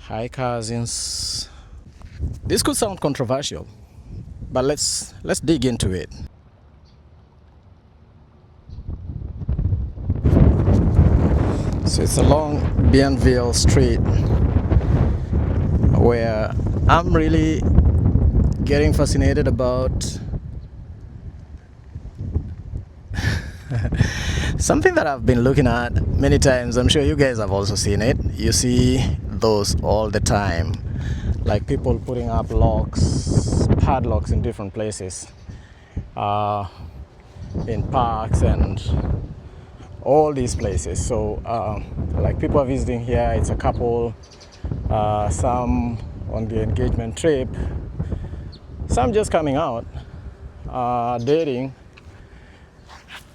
Hi cousins. This could sound controversial, but let's dig into it. So it's along Bienville Street where I'm really getting fascinated about something that I've been looking at many times. I'm sure you guys have also seen it. You see those all the time, like people putting up padlocks in different places, in parks and all these places. So like people are visiting here. It's a couple, some on the engagement trip, some just coming out, dating.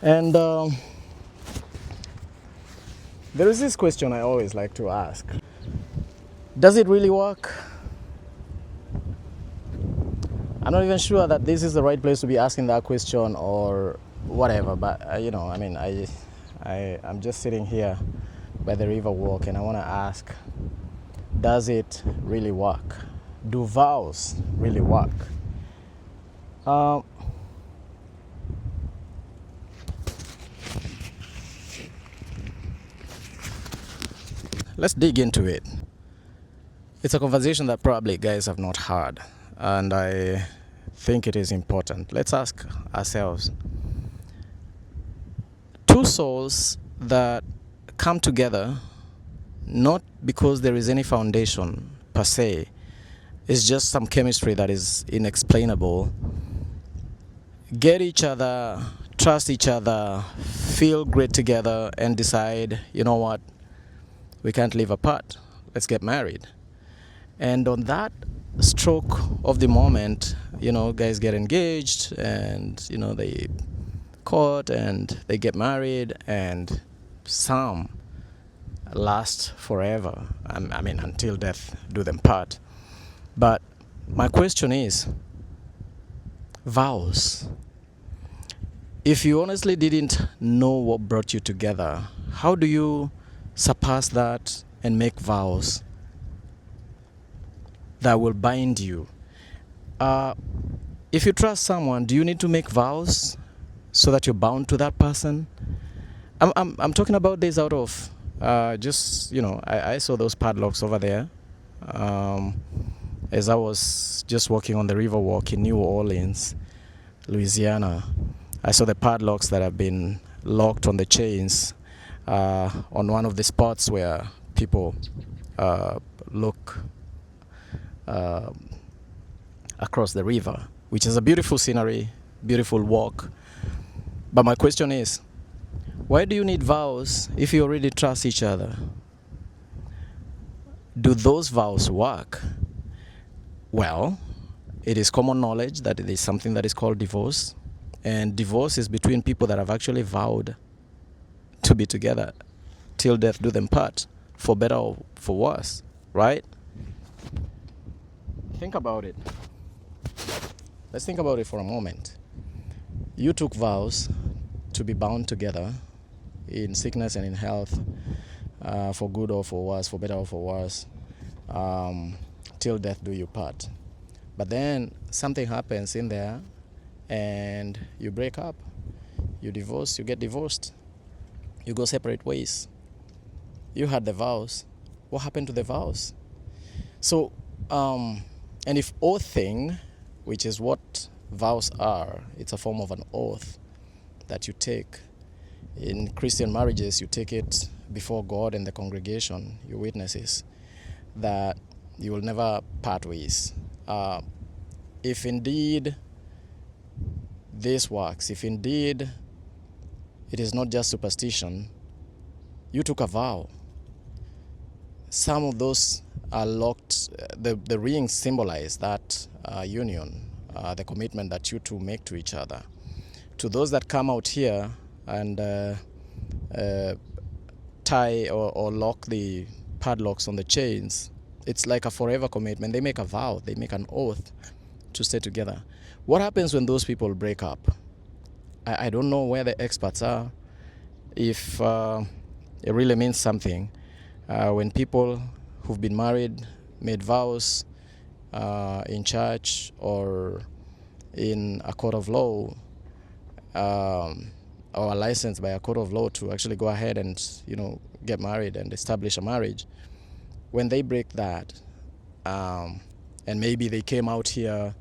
And there is this question I always like to ask. Does it really work? I'm not even sure that this is the right place to be asking that question or whatever, but I'm just sitting here by the Riverwalk and I want to ask, does it really work? Do vows really work? Let's dig into it. It's a conversation that probably guys have not heard, and I think it is important. Let's ask ourselves, two souls that come together not because there is any foundation per se, it's just some chemistry that is inexplainable, get each other, trust each other, feel great together, and decide, you know what, we can't live apart, let's get married. And on that stroke of the moment, guys get engaged and they court and they get married, and some last forever. Until death do them part. But my question is, vows. If you honestly didn't know what brought you together, how do you surpass that and make vows that will bind you? If you trust someone, do you need to make vows so that you're bound to that person? I'm talking about this out of I saw those padlocks over there as I was just walking on the Riverwalk in New Orleans, Louisiana. I saw the padlocks that have been locked on the chains on one of the spots where people look across the river, which is a beautiful scenery, beautiful walk. But my question is, why do you need vows if you already trust each other? Do those vows work? Well, it is common knowledge that it is something that is called divorce, and divorce is between people that have actually vowed to be together till death do them part, for better or for worse, right? Think about it. Let's think about it for a moment. You took vows to be bound together in sickness and in health, for good or for worse, for better or for worse, till death do you part. But then something happens in there and you break up, you divorce, you get divorced, you go separate ways. You had the vows. What happened to the vows? So, and if oathing, which is what vows are, it's a form of an oath that you take. In Christian marriages, you take it before God and the congregation, your witnesses, that you will never part ways. If indeed this works, if indeed it is not just superstition, you took a vow. Some of those are locked. The rings symbolize that union, the commitment that you two make to each other. To those that come out here and tie or lock the padlocks on the chains, it's like a forever commitment. They make a vow, they make an oath to stay together. What happens when those people break up? I don't know where the experts are, if it really means something. When people who've been married made vows in church or in a court of law, or licensed by a court of law to actually go ahead and get married and establish a marriage, when they break that, and maybe they came out here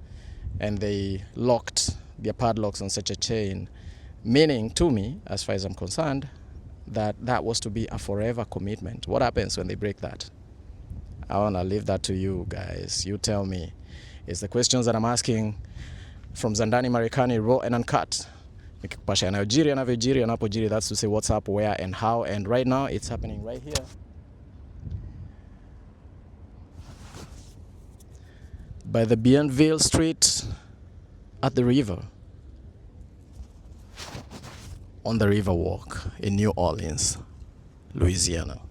and they locked their padlocks on such a chain, meaning to me, as far as I'm concerned, that was to be a forever commitment. What happens when they break that? I want to leave that to you guys. You tell me. It's the questions that I'm asking from Zandani Marekani, raw and uncut. Nikikupasha yanayojiri yanavyojiri yanapojiri, that's to say what's up, where and how, and right now it's happening right here. By the Bienville Street at the river. On the Riverwalk in New Orleans, Louisiana.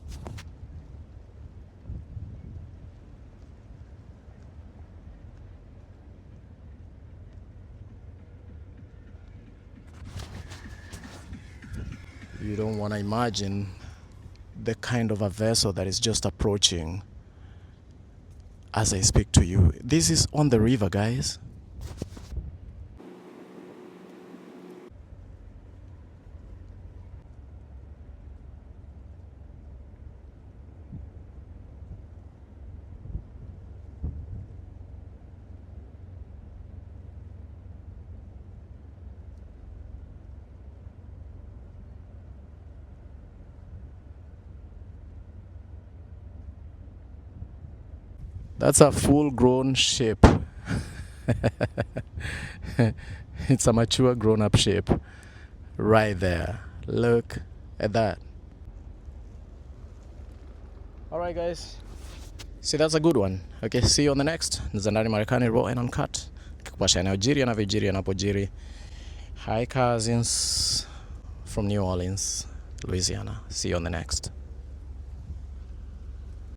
You don't want to imagine the kind of a vessel that is just approaching as I speak to you. This is on the river, guys. That's a full-grown ship. It's a mature, grown-up ship right there. Look at that. All right, guys. See, that's a good one. Okay, see you on the next. Zandani Marekani, raw and uncut. Kikupasha yanayojiri yanavyojiri yanapojiri. Hi, cousins from New Orleans, Louisiana. See you on the next.